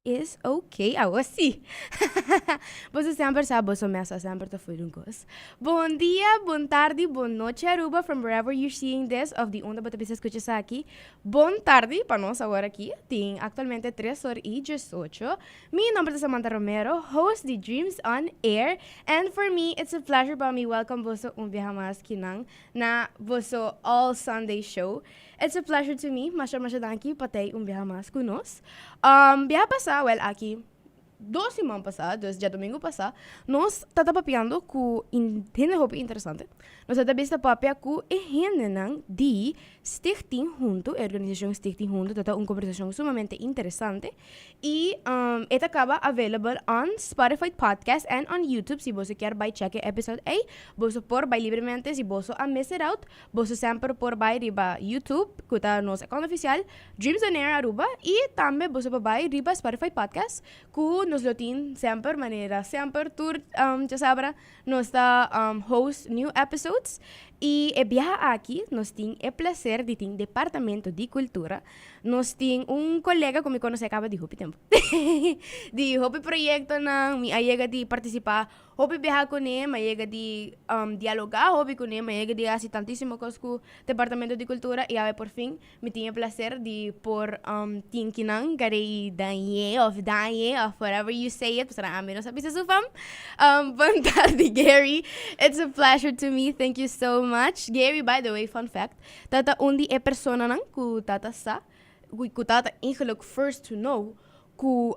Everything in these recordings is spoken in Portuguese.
is okay. Sim. Você sempre sabe, você começa sempre a fazer Bom dia, boa tarde, boa noite, Aruba, from wherever you're seeing this, of the onda bota pisa escucha aqui. Boa tarde para nós agora aqui. Tem atualmente 3:18. Mi nombre é Samantha Romero, host de Dreams on Air, and for me, it's a pleasure para me welcome você vieja mais kinang na você All Sunday Show. It's a pleasure to me, masya daqui patay vieja mais kunos. Biya passar, well, aqui, 2 semanas passadas, dia domingo passado, nós estamos papiando com hindi hopi interessante. Nós estamos vista papia com hindi nang di Stichting Junto, organização Stichting Junto, tata conversação sumamente interessante. E esta acaba available on Spotify Podcast and on YouTube. Se você quer by check episode A, você por by livremente, se você a miss it out, você sempre por by riba YouTube, que está nosso account oficial, Dreams on Air Aruba, e também você por by riba Spotify Podcast, que nos lotin sempre maneira sempre tur já sabra nos da host new episodes e é biaha aqui nós tem é prazer de ter departamento de cultura nós tem colega que me conhece acaba de hopi tempo de hopi projeto na mi ayega de participar hopi biaha com ele ayega de dialogar hopi com ele ayega de assim tantíssimo coisa com departamento de cultura e aí por fim me tinha prazer de por tinkinang gari daye of whatever you say it para amin sa bisa sufam boa tarde Gary, it's a pleasure to me, thank you so much Gary. By the way, fun fact tata undi e persona nang ku tata sa ku tata eigenlijk first to know ku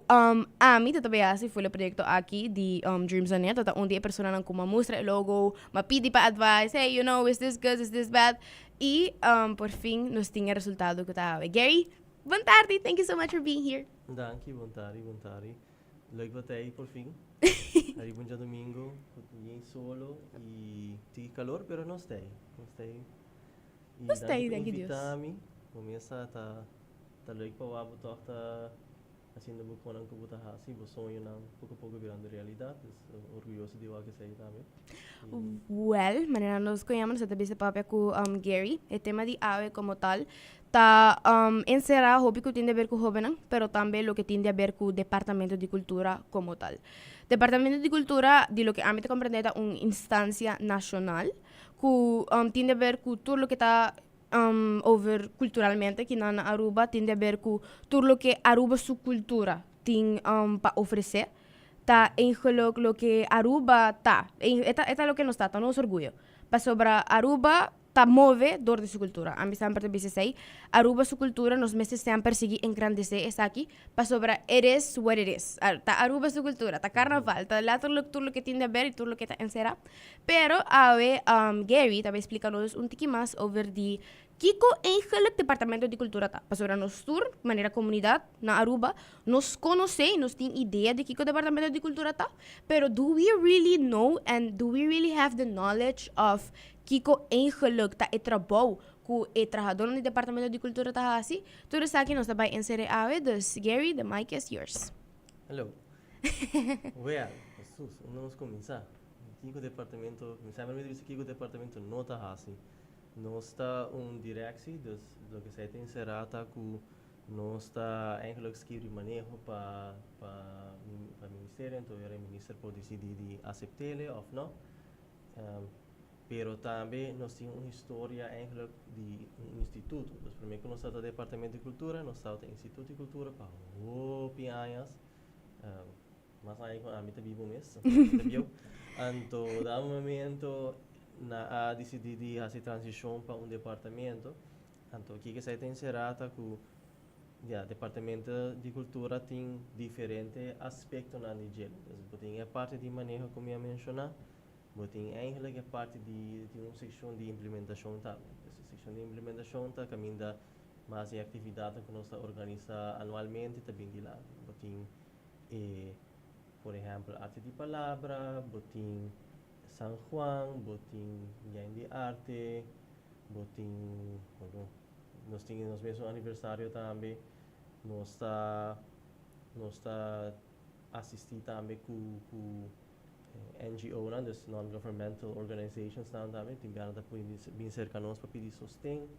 ami tata bayasi full proyecto aqui de Dreams on Air tata undi e persona nang ku mamustra logo mapidi pa advice, hey, you know, is this good, is this bad, e por fim nos tinha resultado que tava Gary. Boa tarde, thank you so much for being here. Danke, boa tarde, boa tarde. Leuk wat hij por fin. Aí bom dia domingo, bien solo e tem calor, pero não está. Não está. Não está, thank you Deus. Invitar-me, começa tá leuk para o abo tá assim no buco não que botar assim, o sonho não pouco a pouco virando realidade. Orgulhoso de o que sei também. Well, maneira nós conhecemos essa vez papel com Gary, o tema de ave como tal, tá encerrar hobby que tem a ver com jovem, pero também o que tem a ver com o departamento de cultura como tal. Departamento de cultura, de lo que a mim te compreende, é uma instância nacional que tem a ver com tudo o que está over culturalmente, que na Aruba tem a ver com tudo o que Aruba sua cultura tem para oferecer. Tá eigenlijk lo que Aruba tá. Esta lo que nos tá nos orgulho. Para sobre Aruba tá move dor de sua cultura. A mim sempre te disse sei, Aruba sua cultura nos meses sempre seguir engrandecer essa aqui. Para sobre it is what it is. Tá Aruba sua cultura, tá carnaval, tá lá tudo lo que tem a ver e tudo lo que tá encerrado. Pero Gary também explica-nos tiki mais over de Kiko eigenlijk departamento de cultura tá. Para nos tour, maneira comunidade na Aruba, nos conhece, nos tem ideia de Kiko departamento de cultura tá. Pero do we really know and do we really have the knowledge of Kiko eigenlijk tá e trabalho com o trabalhador no departamento de cultura tá assim? Tudo isso aqui nós vai inserir a dus Gary, the mic is yours. Hello. Well, Jesus, vamos começar. Kiko departamento, me sabe me disse Kiko departamento não tá assim. Nós está direção do que se tem encerrado com nós está eigenlijk escrever manejo para o ministério, então o ministro pode decidir de aceitar ou não. Pero também nós temos uma história eigenlijk de instituto. Então, primeiro que nós está no departamento de cultura, nós está no instituto de cultura para anos. Mas aí a mim também bom mesmo. Então, dá momento na a decidir de fazer transição para departamento. Então, aqui que se tem encerrado com departamento de cultura tem diferentes aspectos na nível. Então, tem a parte de manejo como eu mencionei, mas tem eigenlijk a parte de uma seção de implementação também. Essa seção de implementação está caminhando mais em atividades que nós organiza anualmente também de lá. Tem, por exemplo, arte de palavra, tem San Juan, botin Yan de Arte, botin nós temos mesmo aniversário também, nós está assistir também com NGO, né, das non-governmental organizations também, tem bem cerca nós para pedir sustento,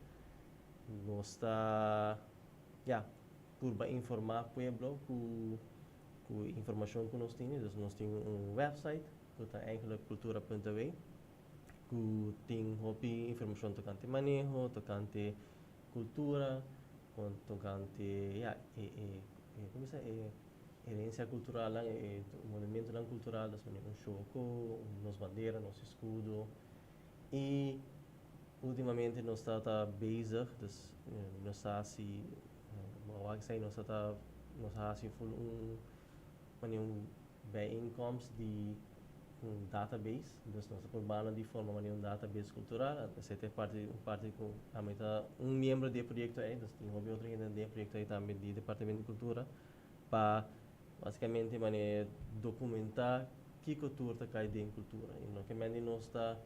nós está, por informar o povo com informação que nós temos. Dus nós temos website, que é eigenlijk cultura.we, que tem informação tocante manejo, tocante cultura, tocante como se herencia cultural, monumento cultural, das um choco, nos bandeira, nos escudo. E ultimamente nós está bezig, dus nós está assim, nós assim bijeenkomst die database, dus nós trabalhamos de forma database cultural, essa é parte com a meta membro do projeto aí, dus tem outro ainda do projeto aí também do departamento de cultura, para basicamente documentar que cultura cai dentro cultura, e não que nós está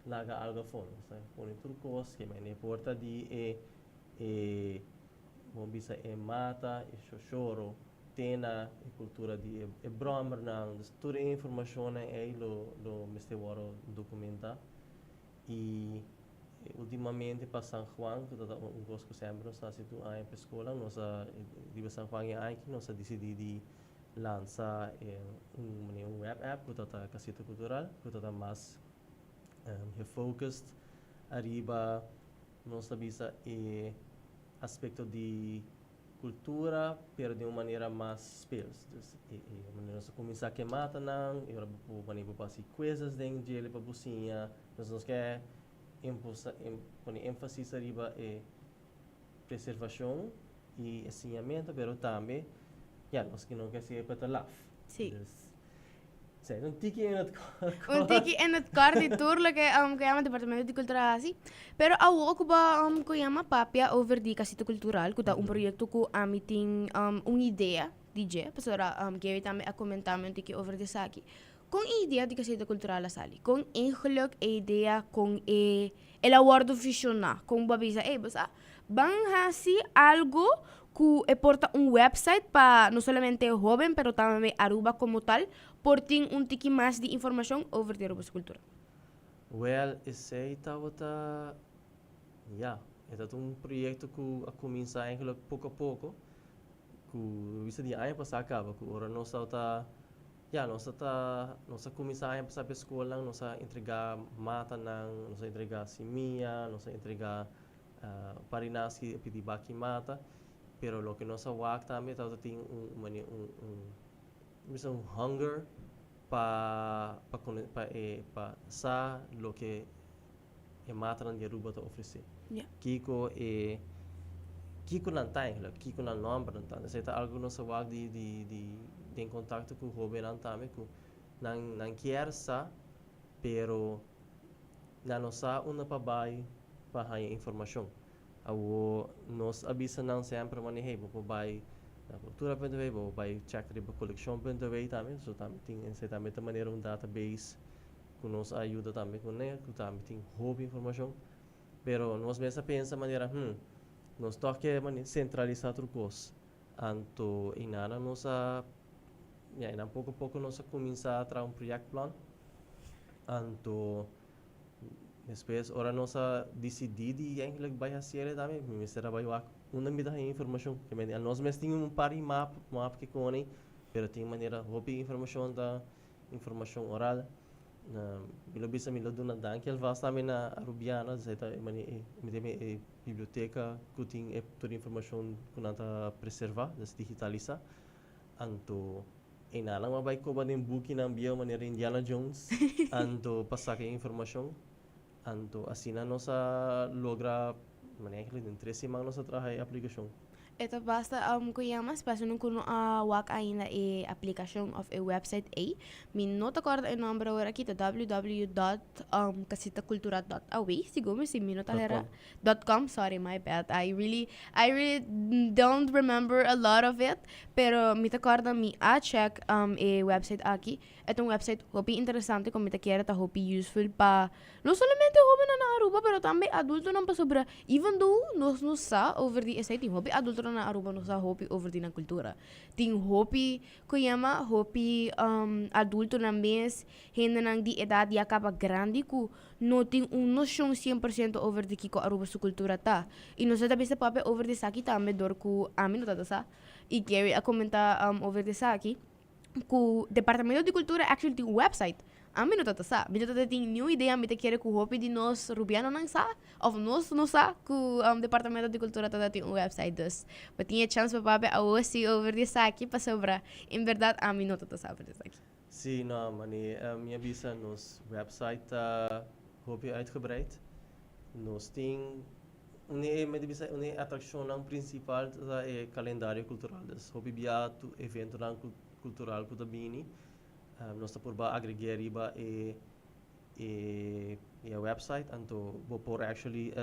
laga algo fora, está com trucos que porta de vamos dizer mata e choro tena e cultura de brommer não, toda a informação é lo mestewaro documenta e ultimamente para San Juan que um gosto sempre está situ aí para escola nossa de San Juan é aqui nossa decidi lançar web app que está casita cultural que está mais focused arriba nossa visa e aspecto de cultura, pero de uma maneira mais spells. Nós começar a queimar não, e agora vou passar coisas dentro de ele para bucinha. Nós quer pôr ênfase arriba e preservação e ensinamento, pero também, nós que não quer ser para laugh. Sim. Un tiki in het Un tiki in het kort, natuurlijk, kaya departamento de cultura assim. Pero ako ba kaya papia over di casita cultural, kuda proyecto ko amiting ideia, DJ, pasora Gary também a comentar um tiki over de saki. Com ideia de casita cultural asali, com eigenlijk ideia com el awardo visionar, com babisa, basa, bang hasi algo que porta website para não somente jovem, pero também Aruba como tal, portem tiki mais de informação over de Aruba cultura. Well, esse estava é projeto que começa eigenlijk pouco a pouco, que vista de ano passado acaba, que agora nós começar a passar para a escola, nós entregar mata, nós entregar simia, nós entregar parinas que pedir baki mata. Pero lo que nós work também tem um hunger para sa lo que mata de Aruba te oferecer. Kiko não tem, Kiko não nombra não. Isso é algo nós work de em contato com o governo também, que não quer sa, pero não sa uma para a informação. Nos avisa não sempre manejar, vou vai na cultura.we, vou vai check riba collection.we também, so também tem maneira database que nos ajuda também com né, que também tem hobby informação, pero nós mesmo pensa maneira, nós toque centralizar outras coisas, anto inana nós ainda pouco a pouco nós começar a trazer projeto plan, anto depois, ora nós decidimos e eigenlijk vai fazer também, mas será vai uma medida de informação, que nós mesmos temos par de map que conem, mas tem maneira hobby informação oral. Bilo bisa milo do na dankel vas também na Arubiana, zeta biblioteca que tem toda a informação que nanta preservar, digitalizar. Anto inalang mabay ko ba din buki ng bio maneira Indiana Jones, anto passar a informação. Anto assim nós logra maneira em 3 semanas trabalhar a aplicação. Ito basta kuyamas basta nung kuno wak ainda application of a website min nota corda e number ora kita www.casitacultura.awe siguro si minota.com. Sorry, my bad. I really don't remember a lot of it, pero mita corda mi check a website aqui. Etong website hopi interesante kung mita kiera ta hopi useful pa no solamente hopi na Aruba pero também adulto nang pasobra, even though nos sa over the site hopi adulto na Aruba nos sa hopi over di na kultura. Ting hopi kuyama hopi adulto na mes henda nang di edad ya kapag grande ku no ting nosyong 100% over di kiko Aruba su kultura ta. E nos sa bisa pape over di saki tambe dor ku amin no tata sa. E Gary a komenta over di saki. o Departamento de Cultura actually tem um website. A mim não tá sa. Mim não tem nenhuma ideia, mim te quer que o hobby de nós rubiano não sa. Ou nós não sa que o Departamento de Cultura tá tem um website dus. Mas tinha chance para papai a ouvir over isso aqui para sobrar. Em verdade, a mim não tá sa over isso aqui. Sim, não, mani, minha visa nos website hobby uitgebreid. Nos tem uma atração principal é calendário cultural. Dus hobby biatu evento cultural que bini. Nós está por agregar riba e website, anto por actually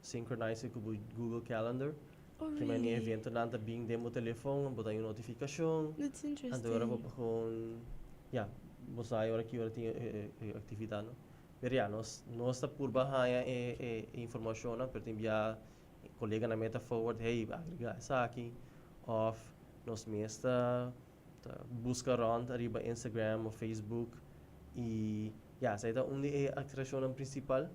synchronize com o Google Calendar. Oh, Que mani evento nanta bing demo telefone, botar uma notificação. That's interesting. Anto agora vou com você agora que agora tem atividade, não? Pero nós está por bahaya informação, não? Pero tem via colega na meta forward, hey, agregar essa aqui, off, nós mesmo busca around arriba Instagram ou Facebook e essa é a atração principal.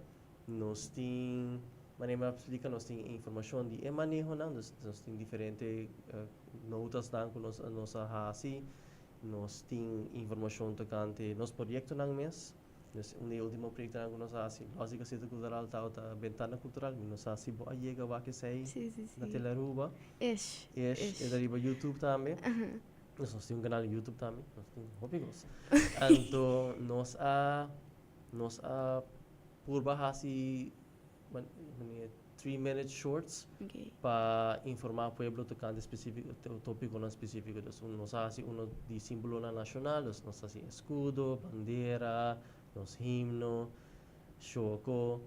Nós tem maneira explica, nós tem informação de manejo não, nós tem diferentes notas não que nós hasi, nós tem informação tocante nos projetos não mês. Nós último projeto não nós hasi, lógica centro cultural tá ventana cultural, nós hasi boa chega vai que sei na Teleruba. É dariba YouTube também. Nós temos um canal no YouTube também, nós temos hobbies. Então, nós por bahasi 3-minute shorts para informar o povo tocante específico, tópico não específico. Nós hasi de símbolo nacional, nós hasi escudo, bandeira, nós himno, choco,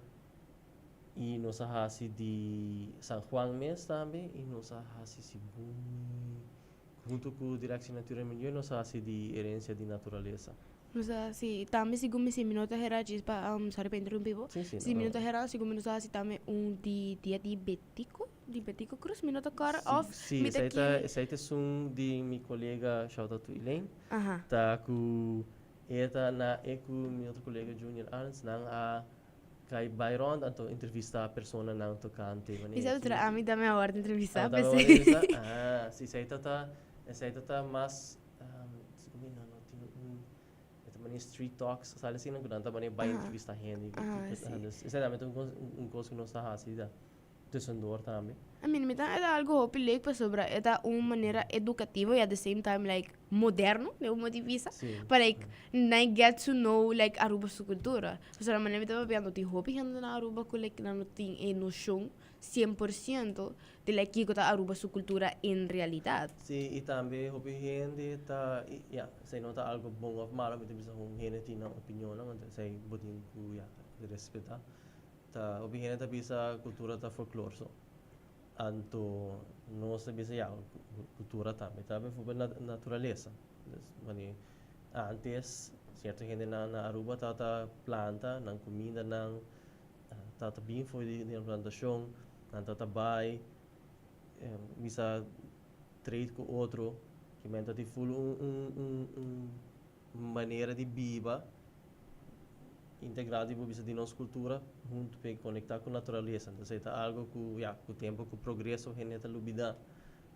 e nós hasi de San Juan mês também, e nós hasi Sibumi. Junto com a Direção Natural e Meio, nós fazemos de herência de natureza. Nós assim, também segundo se minuto era para sorry para interromper. Sim. Se minuto era segundo nós assim também dia de Betico Cruz minuto cara off. Sim, essa é um de minha colega, shout out to Elaine. Tá com na meu outro colega Junior Arns não a kay Byron ato entrevista a pessoa não tocante. Isso é outra, a mim também a hora de entrevistar. Sim, essa tá mais mani street talks, sabe assim, não durante mani vai entrevista gente. Isso é também coisa que nós está fazendo. Descendor também. A mim é algo que para sobre é uma maneira educativa e at the same time like moderno, de uma divisa, para like nem get to know like Aruba sua cultura. Porque a maneira que eu vendo de hobby ainda na Aruba que like não tem noção 100% de like que está Aruba sua cultura em realidade. Sim, e também hobby gente tá sei não tá algo bom ou malo, mas também um gente tem uma opinião, não, sei botin ku de respeitar. Ta obihin ta bisa kultura ta folklore so anto no sa bisa kultura ta foi natureza mani antes certo gente na Aruba ta planta nang comida nang ta bem foi de plantação nang ta bai bisa trade com outro que menta ti full maneira de viva integrado bisa de nossa cultura junto para conectar com a natureza. Então, é algo que com o tempo, com o progresso, a gente lubida.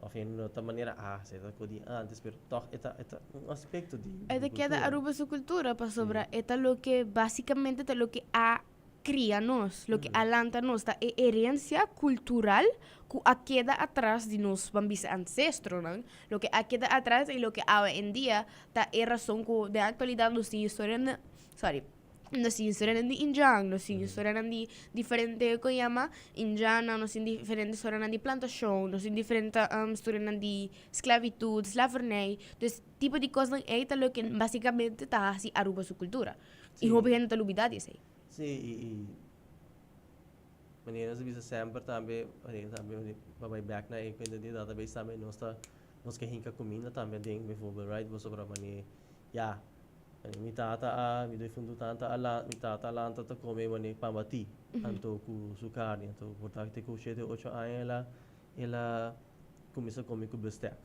Ou de outra maneira, se é de antes, mas toch é um aspecto de é que da Aruba sua cultura para sobra, é lo que basicamente é lo que a cria nós, lo que alanta nós, tá é herência cultural que a queda atrás de nós bambis ancestros, não? Lo que a queda atrás e lo que hoje em dia tá é razão que de atualidade nós tem história, nós temos história de Injang, nós temos história de diferente que chama Indiana, nós temos diferente história de plantação, nós temos diferente história de esclavitud, slavernij, dus tipo de coisa é lo que basicamente está assim Aruba sua cultura. E houve gente da lubidade isso aí. Sim, e maneiras bisa sempre também vai back na equenda de database também nós que hinka comida também tem me for right você para mani mi tata mi doi fundo tanta mi tata lanta ta come mani pamati anto ku sukar anto portakte ku 7-8 anos ela começa a comer com bistec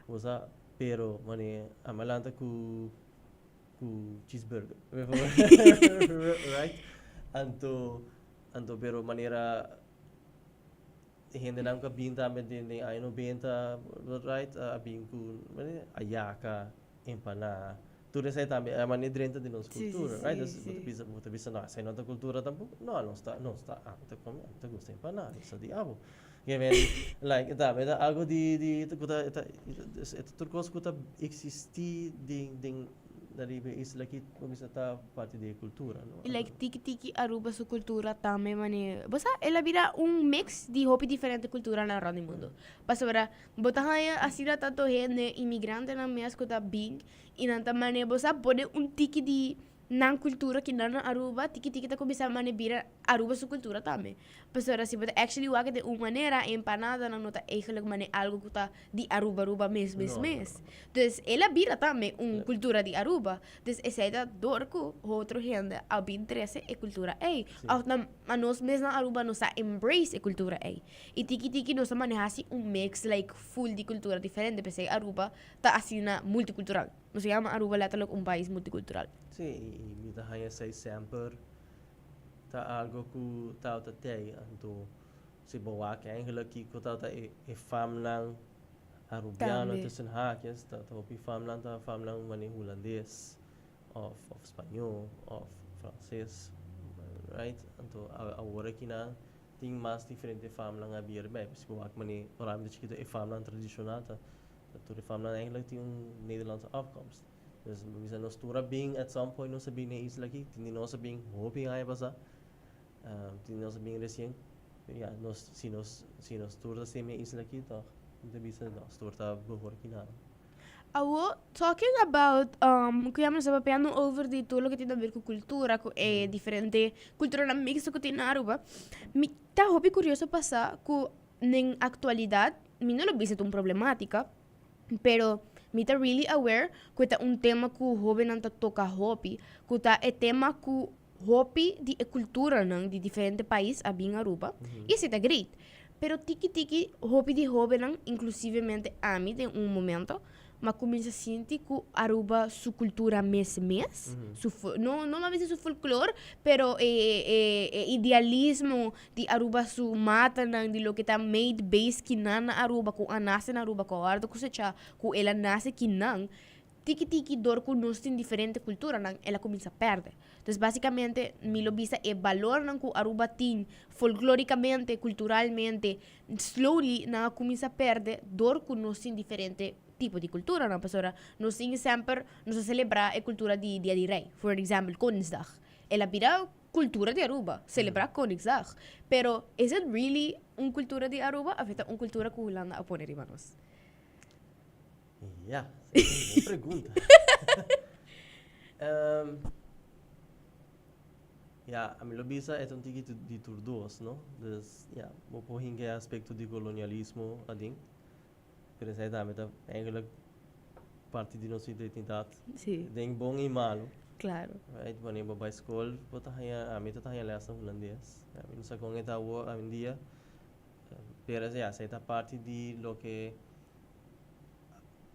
usa pero mani amalanta ku cheeseburger right anto pero maneira gente não que binta também tem aí no binta right abin ku mani ayaka empanar. Tudo isso aí também é maneira dentro de nossa Sim, sim, cultura, sim, right? sim. Você pensa, não, essa é nossa cultura tampoco. Não está, tá como, tá gosta de empanar, isso é diabo. Que vem, like, tá, mas algo de, tudo coisa que tá existir da isla que começa a estar parte da cultura, não? E like tiki-tiki aruba su cultura também, mane. Bosa, ela vira um mix de hopi diferente cultura na roda do mundo. Paso para bota haya asira tanto gente imigrante na minha escuta bing e nanta mane bosa pode um tiki de nan cultura que na aruba tiki-tiki tá começar mane vira aruba su cultura também. Paso para se bota actually waga de uma maneira empanada na nota eigenlijk mane algo que tá de aruba mes. No. Dus ela vira também Claro. cultura de Aruba. Dus essa é dorco, outro gente, ao interesse é cultura ei. Sim. Ao na nós mesmo na Aruba nós embrace a cultura ei. E tiki nós manejamos mix like full de cultura diferente, porque Aruba tá assim na multicultural. Nós chama Aruba letterlijk país multicultural. Sim, e me dá aí sei sempre tá algo que tá tem, então se boa que eigenlijk que tá é famlang Arubiano Também. tussen haakjes, dat op je famland wanneer Hollandees of Espanhol of francês, right? Então agora aqui na tem mais diferente famland abrir bem, se boa que wanneer waarom dat je de famland tradicional tá, dat de famland eigenlijk tem Nederlandse afkomst. Dus we zijn nog stora bing at some point nog sabing na isla aqui, tindi nog sabing hoping ay basa, tindi nog sabing recien, ja, si nos stora semi isla aqui, toch? Inte bisa no, stora behor kina. Talking about, kaya mo sa papiano over di tulo que tiene a ver com cultura, diferente cultura na mix que tiene na Aruba. Mi tá hobby curioso passar que na atualidade, mi não lo viste uma problemática, pero mi tá really aware que tá tema que o hobby não tá toca hobby, que tá tema que hobby de cultura não de diferente país a bem Aruba. Isso tá great. Pero tiki hobby de hobby não, inclusivemente a mim tem momento, mas começa a sentir que Aruba sua cultura mes. Não a su folclore, pero idealismo de Aruba su mata não de lo que tá made base que na Aruba, que a nasce na Aruba, que a hora cosecha, que ela nasce que não. Tiki dor com nós tem diferente cultura, não, ela começa a perder. Então, basicamente, me lo visa é valor não que Aruba tem folcloricamente, culturalmente, slowly, não começa a perder dor com nós tem diferente tipo de cultura, não, pessoa. Nós tem sempre, nós celebrar a cultura de Dia de Rei, por exemplo, Koningsdag. Ela vira cultura de Aruba, celebrar Koningsdag. Pero, is it really uma cultura de Aruba? Afeta uma cultura que Holanda a poner, irmãos. Ja, boa pergunta. Ja, a minha bisa é um ticket de turdos, não? Dus, ja, vou pôr em aspecto de colonialismo, ading. Por isso, é eigenlijk parte de nossa identidade. Sim. Tem bom e malo. Claro. Right, wanneer we bij school, wat hij met het hij lezen Hollandees. In sa kong eta wo a dia. Pero ja, essa parte de lo que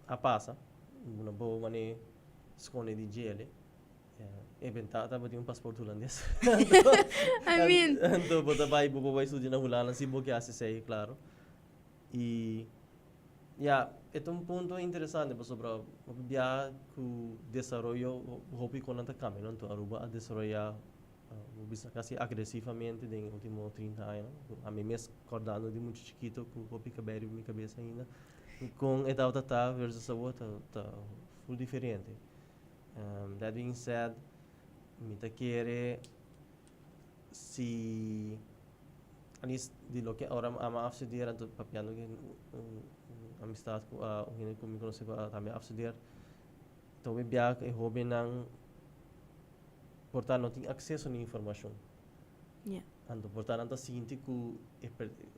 a passa, uma boa maneira esconde de gele. Inventata ba yung passport holandês? I mean, Então, bota vai estudar na Holanda, se boa que hace sei, claro. E yeah, é um ponto interessante sobre o que desenvolveu o hobby com a câmera, não? Então, Aruba a desenvolver bisa quase agressivamente nos últimos 30 anos. A mim mesmo acordando de muito chiquito com o hobby que veio na minha cabeça ainda. Com a outra versus a outra, tá full diferente. That being said, me ta querer se anis de lo que ahora ama afstudeer anto papiano que amistad ko ungin ko mi conhece ko também afstudeer to me biak e hobby nang portanto não tem acesso à informação. yeah. Anto portanto anta sinti ku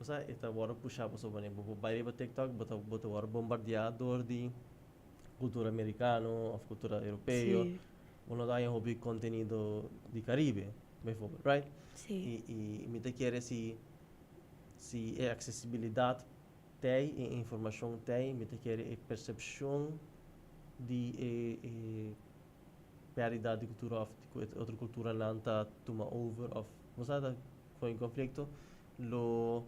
o sea esta hora puxar por sobre bo baile ba TikTok bota hora bombardeador de cultura americana ou cultura europeia. Sí. Uno dá hobby contenido de Caribe, before, right? Sí. E me te quer se é acessibilidade tem e informação tem, me te quer é percepção de paridade de cultura of outra cultura não tá toma over of, você sabe, foi em conflito, lo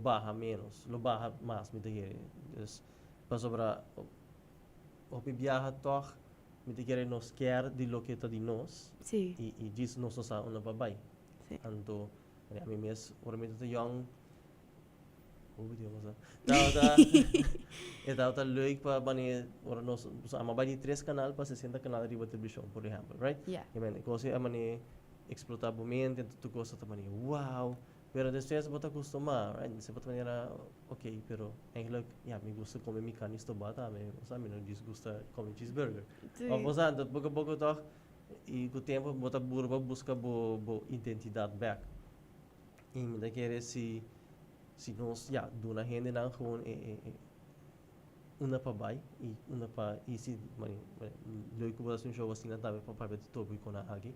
baja menos, lo baja mais, me te quer. Então, para hopi viaja toch, me te quiere nos quer de lo que está de nos, Sim. e diz nos sa una papai. Sim. Anto, a mim mesmo, ora me te young, hoe bedoel je dat? Tá leuk para wanneer ora nós ama bem 3 canal para 60 canal de televisão, por exemplo, right? Yeah. E man, coisa a mane explotar momento, tu coisa tá mane, wow. Pero depois bota acostumar, right? Você bota maneira, ok, pero eigenlijk, ja, me gusta comer mi carne estobata, me, sabe, não desgusta comer cheeseburger. Sim. Of você, pouco a pouco toch, e com o tempo bota burba busca bo identidade back. E me dá querer se nós, ja, doen a gente não gewoon una pa bai e una pa isi mani leuk ko was een show was tina tabe pa pa topic ko na agi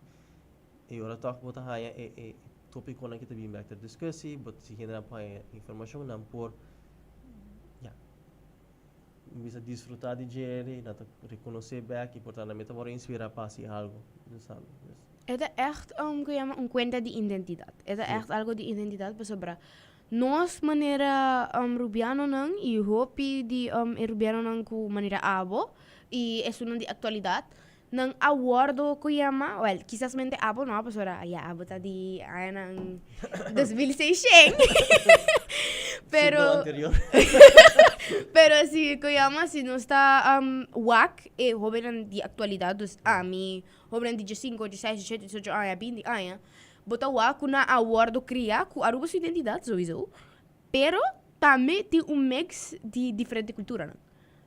e ora talk bota haya topic ko na kita bim back discussie but si genera pa informação nan por ja bisa disfrutar de jere na reconhecer back e portanto meta bora inspirar pa si algo sabe. Het is echt een cuenta de identidad. Het is Sí. echt algo de identidad para sobra. Nos manera rubiano nang e hopi di rubiano nang ku manera abo e es una de actualidad nang awardo ko yama well quizás mente abo no pa sobra ya abo ta di ay nang 2006 pero Siglo anterior. pero si Koyama, si no está WAC, joven de actualidad, dus a mí, joven de 15, 16, 17, 18 anos, 20 anos, bota WAC na awardo cria, com aruba sua identidade, sowieso, pero também tem mix de diferente cultura, não?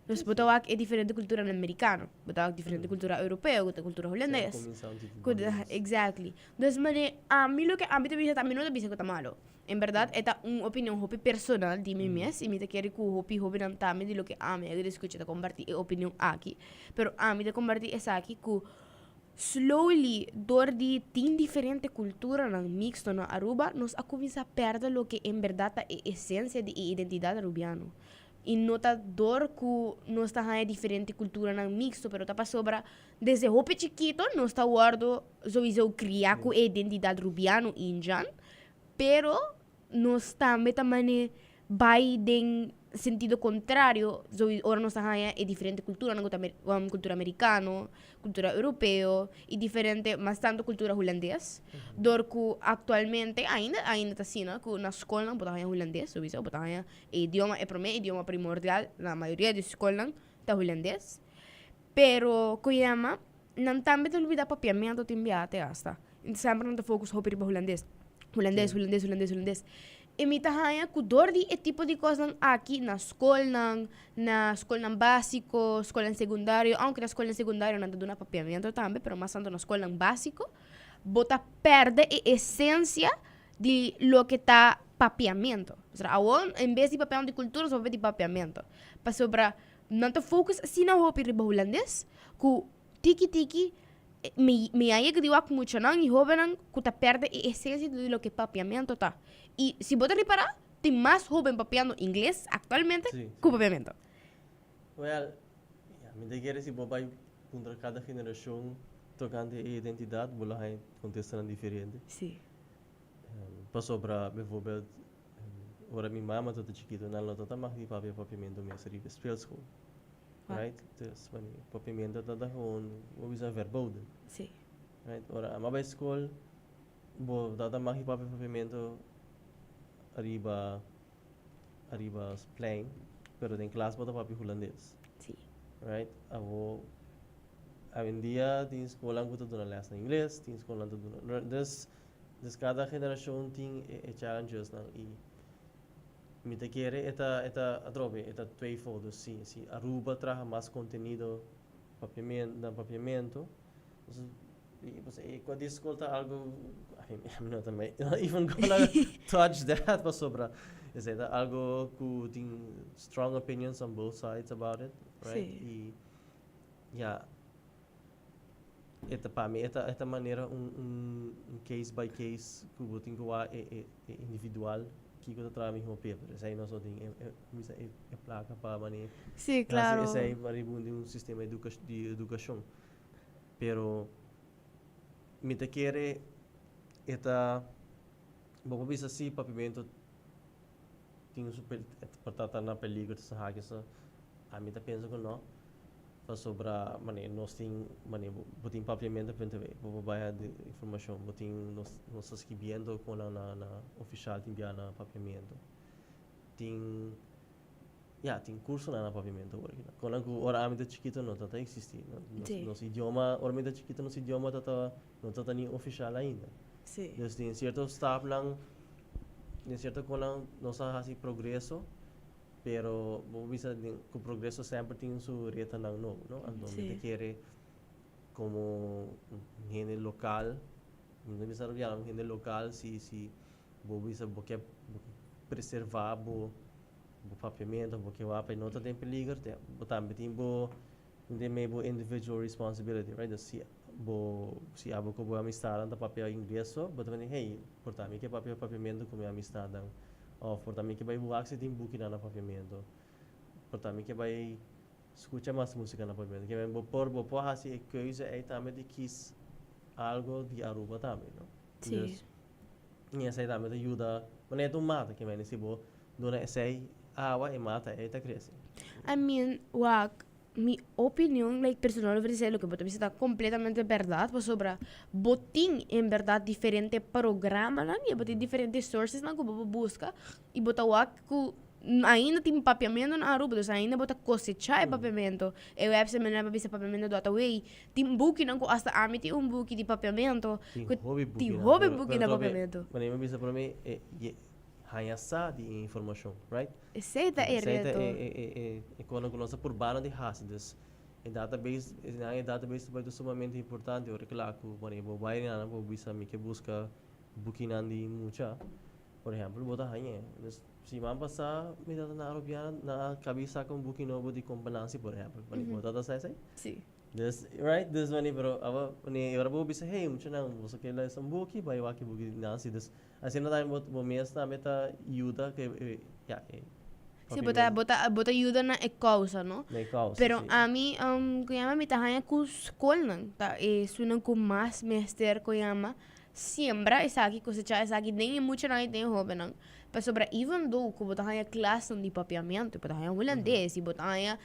Dus bota WAC é diferente cultura americana, bota WAC diferente cultura europeia, bota cultura holandesa. Exactly. Dus a mí lo que a mí también no te dice que está malo. En verdad, esta es una opinión hopi personal de mí mismo y me te quiere que hopi también de lo que a mí me escucha te compartir opinión aquí. Pero a mí te compartir es aquí que slowly, door die 10 diferentes culturas en mixto na Aruba, nos ha comenzado a perder lo que en verdad es esencia de identidad arubiano. Y nota door que no está en diferentes culturas en mixto, pero está sobra desde hopi chiquito, no está guardo sowieso criar con identidad rubiano indian, pero nos também também vai em sentido contrário, ora nós estamos em diferente cultura, cultura americana, cultura europeu e diferente, mas tanto cultura holandesa, dor que atualmente ainda está assim, que na escola não botava em holandês, sowieso botava em idioma é para mim idioma primordial, na maioria das escolas está holandês, pero Koyama não também te olvida papiamento te enviar até hasta, sempre não te focus hopi para holandês. Holandês. E me tahaya ku dordi e tipo de coisa aqui na escola básico, escola secundário, aunque na escola secundária não te dá papiamento também, pero mais tanto na escola básico, bota perde a essência de lo que tá papiamento. O sea, agora, em vez de papiamento de cultura, só vai de papiamento. Para sobra, não te focus assim na roupa riba holandês, ku tiki me hay que digo mucho no y joven que te pierde esencia de lo que papiamento está y si vos te reparas te más joven papiando inglés actualmente Sí, que papiamento. Well, ja, me te quiere si bobai contra cada geração tocando a identidade, bola hai contexto diferente. Sí. Passou para, bijvoorbeeld, ora minha mama tot chiquito, não lota mag die papiamento mesmo seria speelschool. Right? Dus wanneer papiamento dat gewoon, hoe is dat verboden? Sí. Right? Ora, maar bij school, bo dat mag je papiamento arriba plain, pero en clase bota papi holandês. Sí. Right? Avo en dia tem escola que tudo na les na inglês, tem escola que tudo. Dus cada geração tem challenges na e me te quiere eta atrobe eta twofold si Aruba traga mais contenido papiamento e você quando escuta algo I'm not even gonna touch that para sobra é algo que tem strong opinions on both sides about it, right? Sí. E eta para mim eta maneira case by case que eu tenho que é individual que eu trabalho com paper, aí nós só tem é placa para mani. Sí, claro. Esse aí maribundo um sistema de educação. Pero me te quiere eta vou bisa si papiamento tem super para na peligro sa hagi sa a mim tá pensa que não para sobrar, nós tem, botin papiamento para ver, para baixar de informação, botin nós estamos escrevendo com na oficial tem enviar na papiamento. Tem curso na papiamento agora. Quando o hora amiga chiquito não está existir, Sim. nosso idioma, hora amiga chiquito nosso idioma não está nem oficial ainda. Sim. Então tem certo staff lang, tem certo quando nós hacemos progresso. Pero bisa o progresso sempre tem sua reta não, não? Então, Sim. quer como gente local, não bisa um gente local se bisa porque preservar o papiamento, porque o apa não tem perigo, também tem bo individual responsibility, right? Se abo ko amistad ang papel ingreso, but também hey, portami que papiamento como amistad ang portanto que vai voar se tem book na papiamento portanto que vai escutar mais música na papiamento que vai por assim coisa é também de quis algo de Aruba também não Sim. e essa aí também ajuda mas é do mata que vai nesse bo dona essa aí água e mata é tá cresce I mean, mi opinión, like, personal, ofrecer lo que vos está completamente verdad, pues sobre botín, en verdad, diferente programa, ¿no? Y botín diferentes sources, ¿no? Que vos busca, y bota que ainda tem papiamento na Aruba, então ainda bota cosechar papiamento. Eu acho que menina para papiamento do Ataway, tem book não hasta a mim tem book de papiamento, tem hobby book na papiamento. Mas nem bisa para mim hanya sa de informação, right? Aceita é reto. É quando nós por bana de hasdes. E database, é database vai sumamente importante. Eu claro que quando vai na vou bisa me que busca booking de mucha. Por exemplo, bota hanya. Se man passar me dá na Arubiana na cabeça com booking novo de companhia, por exemplo. Mas bota da sai. Sim. Right, this money pero aba ni ora bo bisa hey mucho na você que lá são buki vai waki buki na se des assim na time bo mês na meta ajuda que Sim, bota ajuda na causa, não? na causa Pero a mim, kuyama mi tahanya ku school nang ta sunan ku mas mester kuyama siembra esa aqui cosecha esa aqui nem muito na tem hobby nang. Pero sobre even though ku bota hanya classe de papiamento, bota hanya holandês, e bota hanya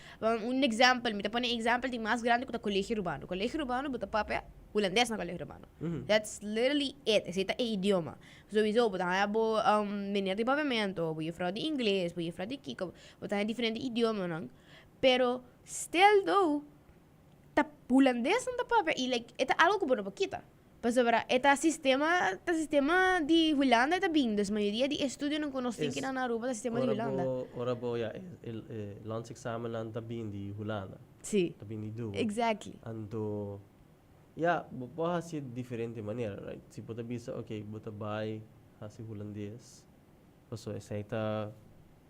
example, mi ta pone example de mais grande que o colégio urbano. Colégio urbano bota papia holandês na colégio urbano. That's literally it. Esse é idioma. Sowieso, bota hanya bo menina de papiamento, bo falar de inglês, bo falar de kiko, bota hanya diferente idioma nang. Pero still though, ta holandês não ta papia e like eta algo que bono kita. Mas sobre eta sistema de Holanda está bem, a maioria de estudos não conhecem que na Aruba o sistema de Holanda. Ora bo ja, el landsexamen lang tabin di Holanda. Sim. Tabin di do. Exactly. Anto bo hasi diferente maneira, right? Se bota bisa, okay, bota bai hasi holandês. Paso essa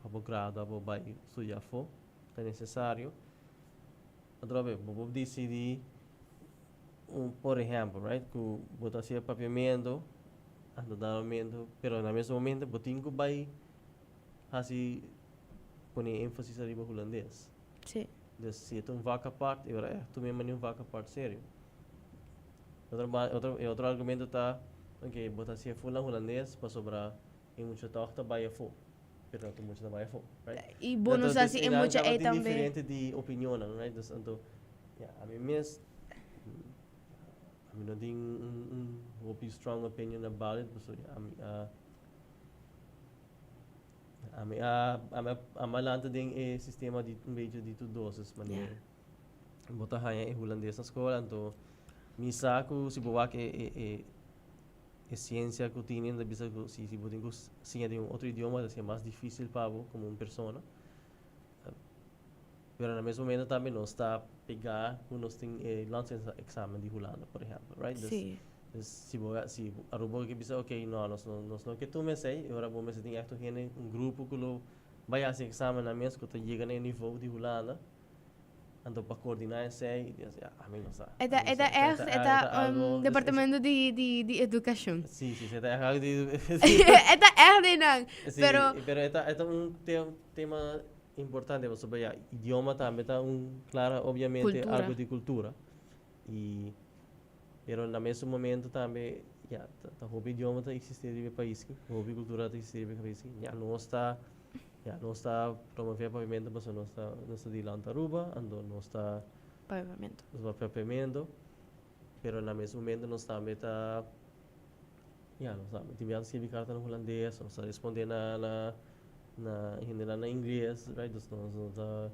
abo grado, abo bai estudar fo, é necessário. Atrobe, bo decidi por exemplo, right, que bota assim papiamento, andamento, pero na mesmo momento botinho vai assim põe ênfase ali no holandês. Sim. Dus se é vaca parte, eu tu mesmo vaca parte sério. Outro argumento tá, ok, bota assim full holandês para sobrar em muito toque vai fo, pero tu muito vai fo, right? E bônus assim é muito é também. Diferente de opinião, right? Dus então, a mim mesmo I mean, não tenho strong opinion about it, but amalanta din sistema de medyo dito doses maneira. Bota hanya holandês na escola, então misa ko si buwak ciência que tinha da bisa se botin ko siya de outro idioma, é mais difícil para como uma pessoa. Pero na mesmo momento também nós está pegar quando nós tem exame de Holanda, por exemplo, right? Sim. Se Aruba que bisa okay, nós não que tu me sei, agora vou me tem acto gente grupo que lo vai fazer exame na mesa que tu chega no nível de Holanda. Então para coordenar sei, a mim não sabe. Eta departamento de educação. Sim, é algo de Eta de não. Pero eta tema importante você vai idioma também tá claro obviamente cultura. Algo de cultura e pero na mesmo momento também tá o idioma tá existir no país o cultura tá existir no país não está promover pavimento mas não está de Aruba ando não está Pavimento. Nos papiamento, pero na mesmo momento nós também tá, nós também tivemos que escrever carta no holandês, nós tá responder na inglês, right? Nós tá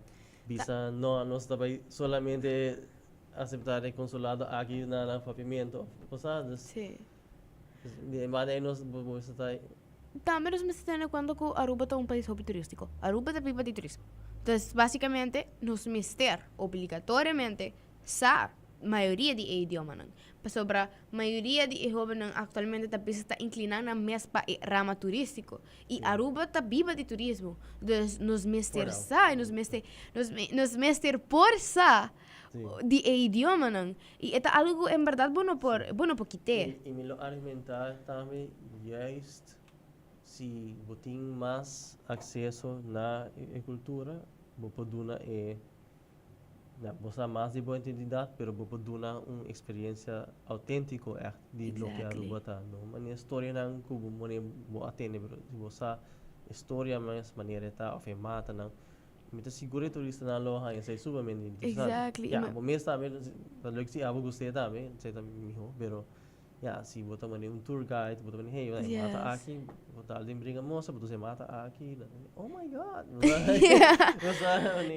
bisa no nós também solamente aceitar o consulado aqui na papiamento, posadas. Sim. De maneira nós vamos estar Também nós estamos tendo quando que Aruba é um país hobby turístico. Aruba é pipa de turismo. Então, basicamente, nós mister obrigatoriamente sa maioria de idioma não. Sobre a maioria de jovens atualmente está inclinando na mesma rama turístico. E Aruba está viva de turismo. Então, nós mister sa, nós mister por sa de idioma não. E é algo, em verdade, bom por quitar. E me lo argumentar também, juist se você tem mais acesso na cultura, você pode dar você mais de boa identidade, mas você pode dar uma experiência autêntica de lo que Aruba está. Mas a história não que você atende, mas você história mais maneira está afirmada não. Mas seguro turista na loja é sumamente interessante. Exactly. Ya, mesmo também, talvez se abo gostei também, sei também mijo, pero se você também um tour guide, você também hey, mata aqui, você ali brinca moça, você mata aqui, oh my god.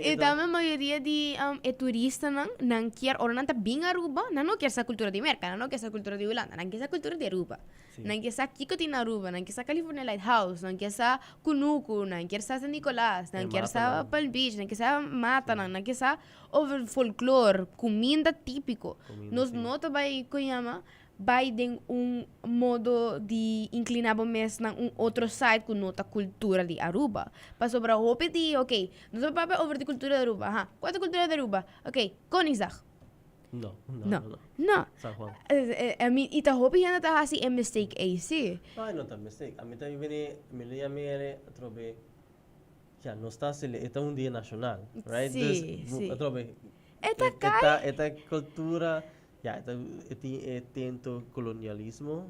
E também a maioria de turista não quer ou não está bem Aruba, não quer essa cultura de América, não quer essa cultura de Holanda, não quer essa cultura de Aruba. Não quer essa Kiko na Aruba, não quer essa California Lighthouse, não quer essa Kunuku, não quer essa San Nicolás, não quer essa Palm Beach, não quer essa Mata, não quer essa over folclore, comida típico. Nós não vai vai de modo de inclinar mais na outro site com outra cultura de Aruba. Para sobre o de, ok, nós vamos over de cultura de Aruba. Qual é a cultura de Aruba? Ok, Koningsdag. Não. San Juan. I mean, ita hopi hana ta hasi mistake AC. Ai, não tá mistake. A mim também me lembra, trobe, já não está se é um dia nacional, right? Sim. Trobe. Esta cultura. É tento colonialismo,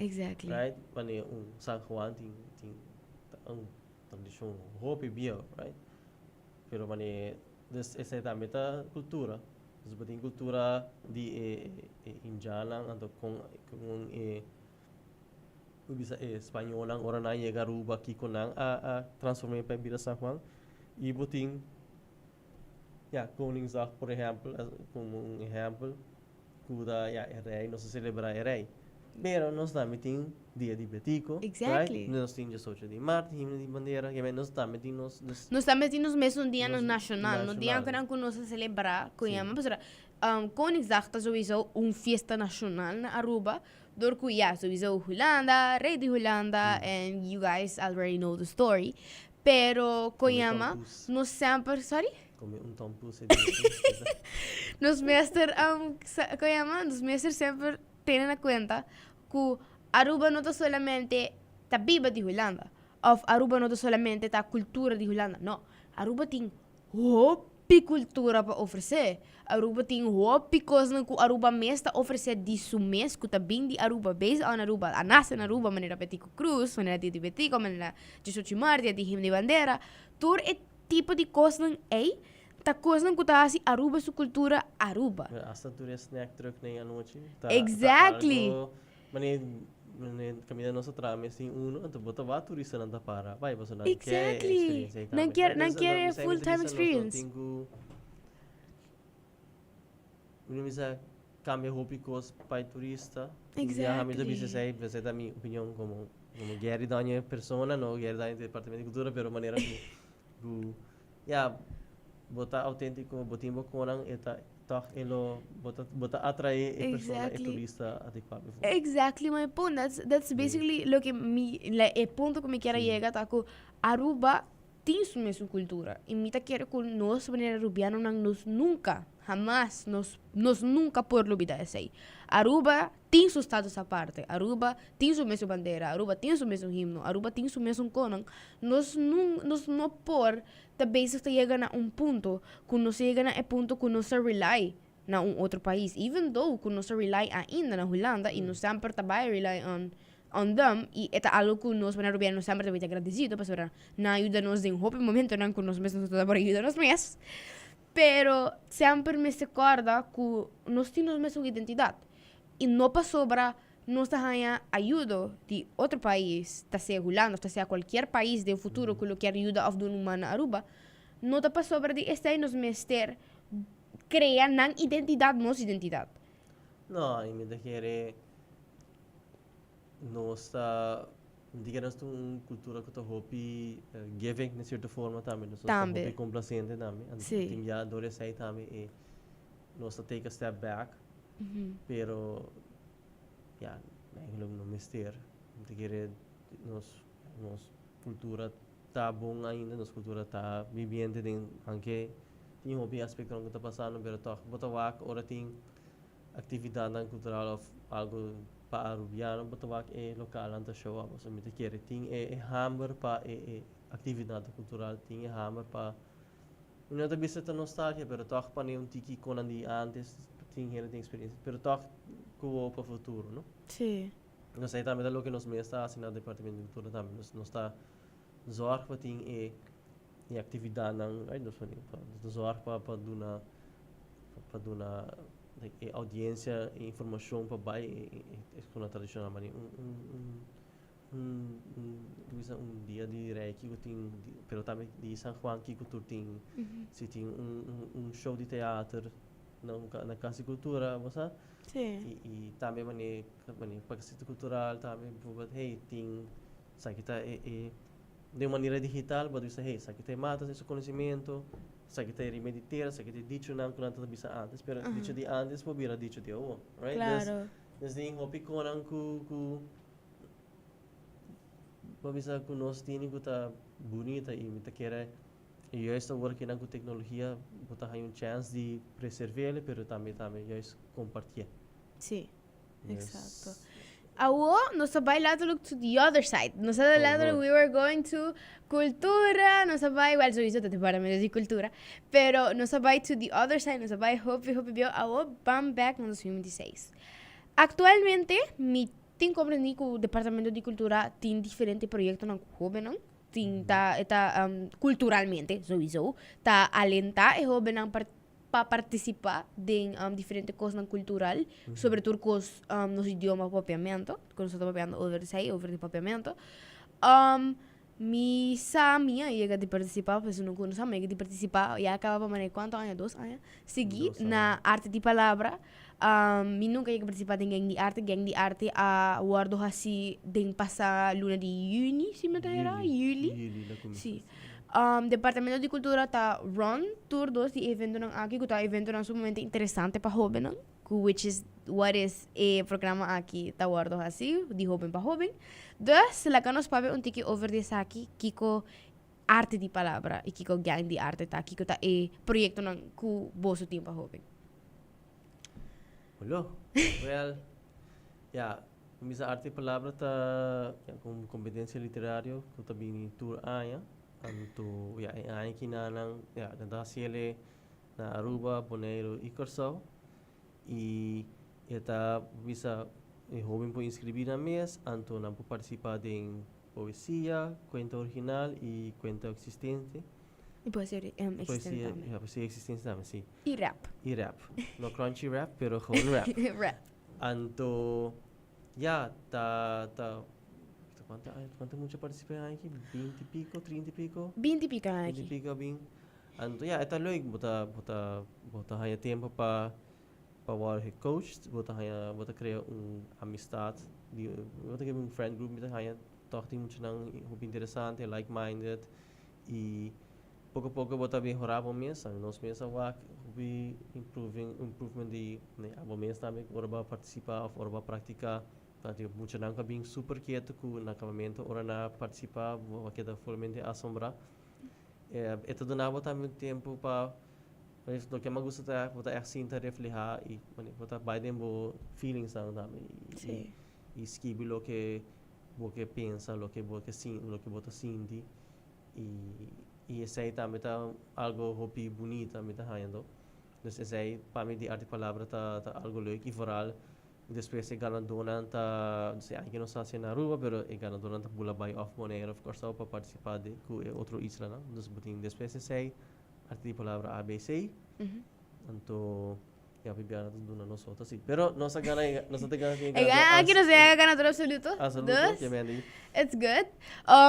exactly. right? Mane San Juan tem tradição hopi bio, right? Pero mane essa também tá cultura. Então tem cultura de indiana, então com bisa espanhol ang ora na chega Aruba aqui com a transformar para vida San Juan e botin Koningsdag, por exemplo, como exemplo. Kuda rei, nós celebramos rei. Pero nós também temos dia de Betico, exactly. Right? Nós temos 8 de março, himno de bandeira, que nós também temos nós também temos mesmo um dia nacional, no dia que nós celebrar, que chama, mas Koningsdag é sowieso festa nacional na Aruba, door que sowieso Holanda, rei de Holanda, and you guys already know the story. Pero Koyama, nós sempre, sorry? Como tampus. Nos mestre, Koyama, nos mestre sempre têm na conta que Aruba não é solamente a viva de Holanda, ou Aruba não é solamente a cultura de Holanda, não. Aruba tem hopi cultura para oferecer. Aruba tem hopi coisas que Aruba mesmo oferecer de su mês, que também de Aruba, based on Aruba, a nasce na Aruba, maneira Betico Cruz, maneira de Betico, maneira de Xochimar, de himno de bandeira, todo é tipo de coisas aí, tá coisa que tá assim Aruba sua cultura Aruba. Hasta tu snack truck na noite. Exactly. Mane kamida nossa trama assim então bota vá turista não para. Vai você não exactly. Não quer full time experience. Minimisa cambia hobby-cos para turista. Exactly. Você dá minha opinião como Gary Daniel persona, não Gary Daniel departamento de cultura, pero maneira que bota autêntico, botin boconang eta tak elo bota atrai e persona e turista adequado. Exactly my point. That's basically lo que el punto que me quiero llegar tá que Aruba tem sua mesma cultura. E me tá quero que nós maneira arubiano nós nunca, jamás nós nunca por olvidar isso aí. Aruba tem seu status à parte. Aruba tem sua mesma bandeira. Aruba tem seu mesmo himno. Aruba tem seu mesmo conang. Nós não por também se chega a ponto que nós chega a ponto que nós rely na outro país. Even though que nós rely ainda na Holanda e nós sempre também rely on them e é algo que nós peruvianos sempre devemos agradecido para na ajuda nos em um momento não que nós mesmos toda por ajuda nos mesmos. Pero sempre me recorda que nós temos a mesma identidade. E não para sobra, nós temos ajuda de outro país, está seja Holanda, está seja qualquer país do futuro que quer ajuda of doen humana Aruba, não está para sobra de este nos mester criar na identidade, nossa identidade. Não, e me querer nossa digamos uma cultura que está hopi giving de certa forma também, nós está Também. hopi complacente também, Sim. tem já adolescente também e nós take a step back, pero ja, eigenlijk não mister, de querer nos cultura tá bom ainda, nossa cultura tá vivendo tem tem hopi aspecto que está passando, pero toch bota wak ora tem atividade cultural of algo para arubiano botawak local anta show up so mite kere ting hammer pa atividade cultural ting hammer pa não da bisa nostalgia pero toch pa nem tiki konan di antes ting hele ting experiência pero toch kuo pa futuro no Sim. nós aí também da lo que nos mesta assim no departamento de cultura também nós está zorg pa ting e atividade não ai nós zorg pa duna like audiência e informação para bai escola tradicional mas dia de reiki que tem pero também de São Juan que tu tem se tem show de teatro na casa de cultura você Sim. e também mane para casa cultural também buat hey tem sabe kita de maneira digital pode você hey sabe kita mata esse conhecimento sabe que remediar, sabe que dicho não quando tu bisa antes, pero dicho de antes pode virar dicho de hoje, right? Claro. Desde hopi konan ku bisa ku nós tini ku tá bonita e me tá querer e eu estou working com tecnologia, botar aí chance de preservar, pero também eu compartilhar. Sim. Exato. Awo, nós vai lá to the other side. Nós vai lá we were going to cultura, nós vai, well, sowieso do departamento de cultura, pero nós vai to the other side, nós vai hope bio, awo, bam back no 2016. Actualmente, me tem compreendi que o departamento de cultura tem diferentes projetos na jovem, não? Tem tá culturalmente, sowieso, tá alentar e jovem para participar de diferentes coisas cultural, sobretudo com nos idiomas papiamento, quando nós estamos papiando over de papiamento. Minha ia de participar, mas não conheço a minha de participar, e acaba para quanto anos, 2 anos, seguir na arte de palavra. Mi nunca ia participar de gang de arte a guardo assim de passar luna de Juni, se me era Juli. Sim. Departamento de Cultura está run tour dos de evento nang aqui, que tá evento nang sumamente interessante para jovem, nang, which is what is programa aqui tá guardo assim, de jovem para jovem. Dus, lá que nós pabe um tiki over de aqui, kiko arte de palavra e kiko gang de arte tá, kiko tá projeto nang ku boso tim para jovem. Olha, well, yeah, misa arte de palavra tá com competência literária, que tá bem tour aya. Anto ya ai kinanang ya nada siele na Aruba, Bonaire e Curaçao e eta bisa jovem pode inscrever na mês, anto não pode participar de poesia, conto original e conto existente. E pode ser existente também. Ja, poesia existente também, sim. E rap. E rap. No crunchy rap, pero gewoon rap. Rap. Anto ya quanto muito participar aqui? 20 e pico, 30 e pico? 20 e pico 20 e aqui. pico, bem. Anto, esta leuk, bota hanya tempo para war coach, bota criar amistad, bota criar friend group, bota hanya toch tem muito não interessante, like-minded, e pouco a pouco bota bem horar para mesa, nós mesa wak, improvement de, né, a mesa também, ora participar, ora praticar. Muito não bem super quieto com o acabamento, ora na participar, vou aqui da formalmente assombrar. É tudo nada também tempo para do que me gusta tá botar assim tá reflejar e botar bem demo feelings também e escrever o que pensa, o que bota sente e esse aí também tá algo hobby bonito também tá fazendo. Então esse aí para mim de arte palavra tá algo leuk e viral. Depois é ganadora não sei aqui não está na Aruba, pero é ganadora da Bula Bay of Bonaire, of course, para participar de outro isla, não? Então depois é arte de palavra ABC Anto, ya pibiana tu duna nosotros sí. Pero no sa gana, no sa te gana tiene Aquí no sé, ganador absoluto. absoluto, Dos. que me andi. It's good.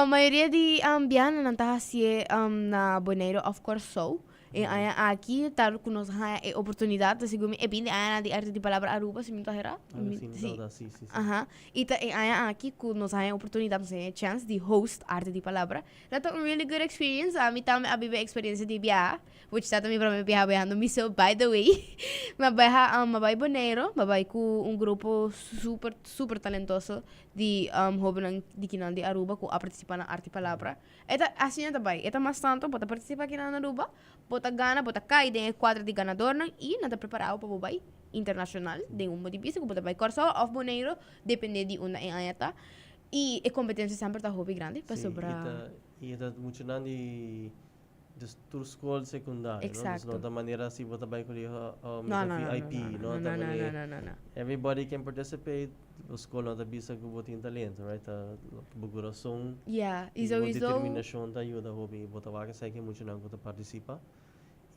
Maioria de biana não tá assim na Bonaire of course so. E aí aqui tá com nós a oportunidade de seguir e bem aí de arte de palavra Aruba se me tá errado. Sim, da, sim, sim. Aha. E tá aí aqui com nós a oportunidade de chance de host arte de palavra. That's a really good experience. A mim também a viver experiência de viajar, which tá também para mim viajando me so by the way. Mabay Bonaire, mabay com grupo super talentoso de jovens de Kinan de Aruba que a participar na arte palavra. Eta assim também. Eta mais tanto para participar aqui na Aruba. Bota gana, bota cai, tem quadro de ganador e nada preparado para o bai internacional. Tem motivação que bota vai corso of Bonaire, depende de onde é ayata. E a competência sempre está hobby grande para sobrar. E eta muito nani de tur school secundário, Exacto. não da maneira assim bota vai com No. VIP, não da maneira. Everybody can participate. O escola da bisa que bota em talento, right? A buguração. Yeah, E a determinação da ajuda hobby bota vaga sai que muito não bota participa.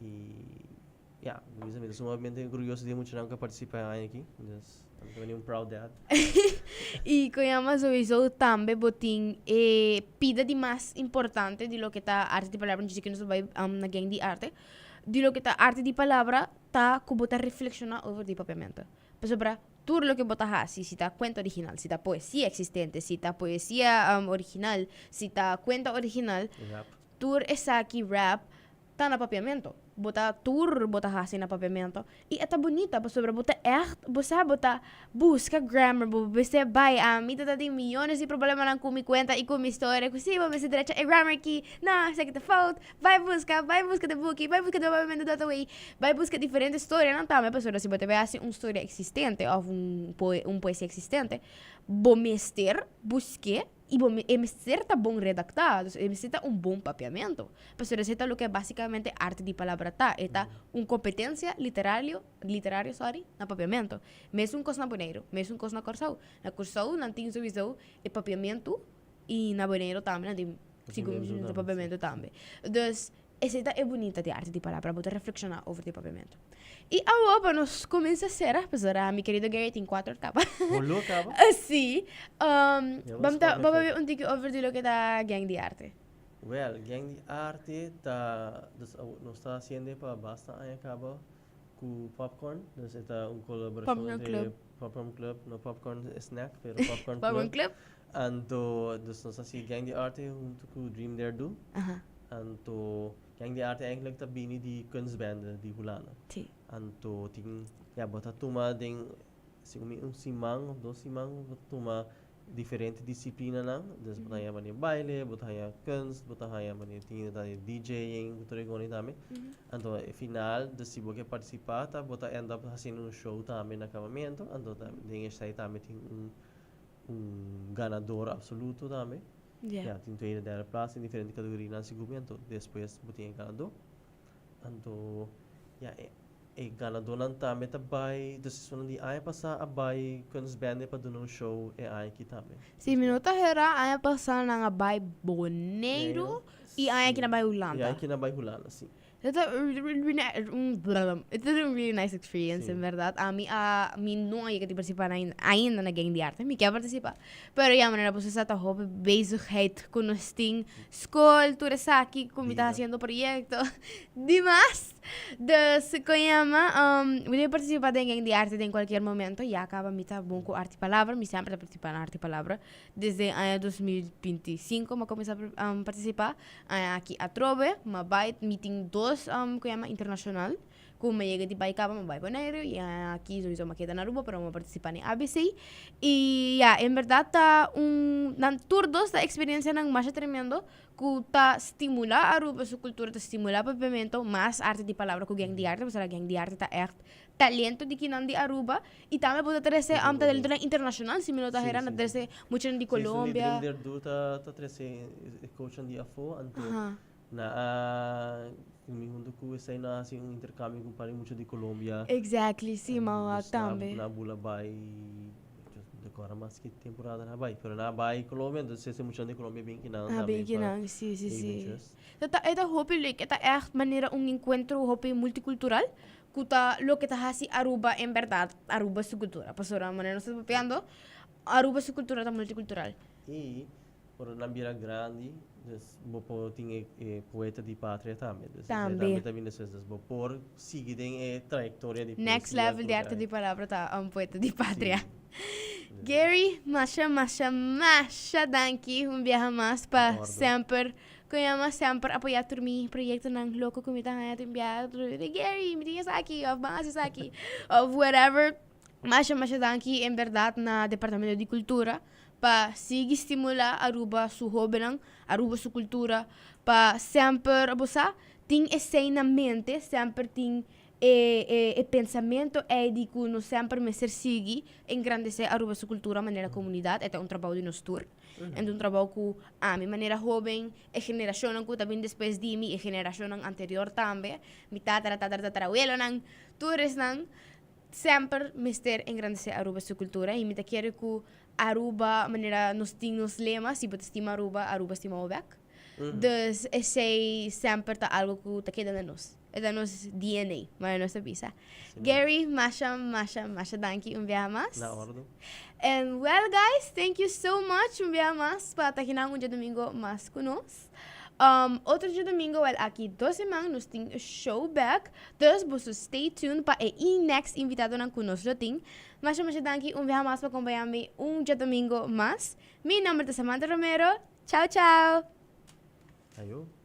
E yeah, bisa mesmo sumamente orgulhoso de muito não que participa aqui. Just I'm really proud dad. E kaya sowieso também botin pida de mais importante de lo que tá arte de palavra, diz que nós vai na gang de arte. De lo que tá arte de palavra tá que bota reflexionar over de papiamento. Para tudo lo que bota hasi, si tá cuento original, si tá poesia existente, si tá poesia original, si tá cuento original, tur esa aqui rap tá na papiamento. Bota tour, bota hasi na papiamento. E é bonita, sobre bota echt, você bota busca grammar, você vai a mim tá tem milhões de problemas na com minha conta e com minha história, que se você direita é grammar aqui, não, sei que tá falta, vai busca de book, vai busca de papiamento data way, vai busca diferentes histórias, não tá, mas pessoa se você vai assim uma história existente ou poesia existente, bom mester, busque e bom, MSC tá bom redactado, MSC tá bom papiamento. Mas receta lo que é basicamente arte de palavra tá, é uma competência literário, na papiamento. Mesmo coisa na Bonaire, mesmo coisa na Corsau. Na Corsau não tem sowieso e papiamento e na Bonaire também não tem segundo de papiamento também. Então, essa é bonita de arte de palavra, para reflexionar over de papiamento. E agora nós começa a ser, apesar meu querido Gary tem 4 capas. Olô, capa? Sim. Vamos ver um tique over de lo que da gang de arte. Well, gang de arte nos está haciendo para basta aí acaba com Popcorn, dus está colaboração entre Popcorn Club, no Popcorn Snack, pero Popcorn Club. Popcorn Club. Anto, dus nos assim gang de arte junto com Dream There Do. Anto, gang de arte eigenlijk tá bini de kunstbende de Hulana. Sim. Anto ting bota tuma ding um simang, dos simang tuma diferente disciplina lang. Dus bota ya mani baile, bota ya kunst, bota ya mani ting DJing, tuloy ko ni tami. Anto final, dus si boke participar, ta bota end up haciendo un show tami na acabamento. Anto ding sai tami ting ganador absoluto tami. Ja, tem tweede, derde plaats in diferente categorieën na siguro anto después buti ang ganador. Anto ganador ng tame tabay, dus sunod di ay pa sa abay kunstbende pa doon show ay kitame. Si minuta hera ay pa sa nga bay Bonaire e ay kinabay Hulanda. Ay kinabay Hulanda, sim. It's a really nice experience, en verdad. A mí no hay que participar ainda na gang de arte. Me quer participar. Pero ja, manera pues esa tajo bezigheid con ons ting school, turesaki, como estás haciendo proyecto. Dimas. Dus voy a participar en gang de arte en cualquier momento. Ya acaba mi bom com arte palavra, me sempre participar na arte palavra. Desde año 2025 me comecei a participar. Aqui a Trove, uma byte meeting 2 internacional. Kung may di ba ikaw mo ba Bonaire y aquí sowieso makita na Aruba pero mo participar ni ABC y en verdad nan tour dos ta experiencia ng mas tremendo ku ta stimula Aruba su cultura ta stimula papiamento mas arte di palavra ku gang di arte parce la gang di arte ta echt talento di kinan di Aruba y también puede trece talento internacional si me lo tajera na trece mucho di Colombia ta trece coach di afo anto na junto com essa na assim intercâmbio com muito de Colômbia. Exactly, sim, mas também. Na Bulabay, the agora mais que temporada na Bahia. Pero na Bahia, Colômbia, então se mucho de Colômbia bem que não Ah, bem também que para não, sim, sim, sim. adventures. Ito hope like, ito echt maneira encontro hope multicultural. Kuta lo que está hasi Aruba en verdad, Aruba su cultura. Pasora maneira nós estamos papeando, Aruba su cultura tá multicultural. E por na Bira Grande, vou tinha poeta de pátria também. Também. Também nessas vou por seguir a trajetória de Next poesia, level de arte de palavra tá poeta de pátria. Sim. Gary, masha danki, viaja mais para Acordo. sempre. Kaya sempre apoiar por mim, projeto ng loco kumita nga natin enviado. Gary, me tinha aqui, of bangasi aqui, of whatever. Masha danki, em verdade, na Departamento de Cultura, para seguir estimular Aruba su hobby lang, Aruba su cultura, para sempre, abusa, tem esse na mente, sempre tem pensamento é de que nós sempre me ser seguir, engrandecer Aruba su cultura, maneira comunidade, é um trabalho de nós tour. É um trabalho que a minha maneira jovem, a geração que também depois de mim, a geração anterior também, mi tatarabuelo nang, tours nang, sempre me ter engrandecer Aruba su cultura e me te quero que Aruba, maneira nos temos lemas, se você estima Aruba, Aruba estima o back. Dus esse sempre tá algo que tá quedando nós. É da nosso DNA, mas não se pisa. Gary, masha, danke vez mais. Na ordem. And well, guys, thank you so much vez mais para estar aqui na dia domingo mais conosco. Outro dia domingo, well, aqui 2 semanas, nós temos show back. Dus, você stay tuned para o next invitado na conosco. Mas danke vez mais para acompanhar-me dia domingo mais. Meu nome é Samantha Romero. Tchau, tchau. Ayo.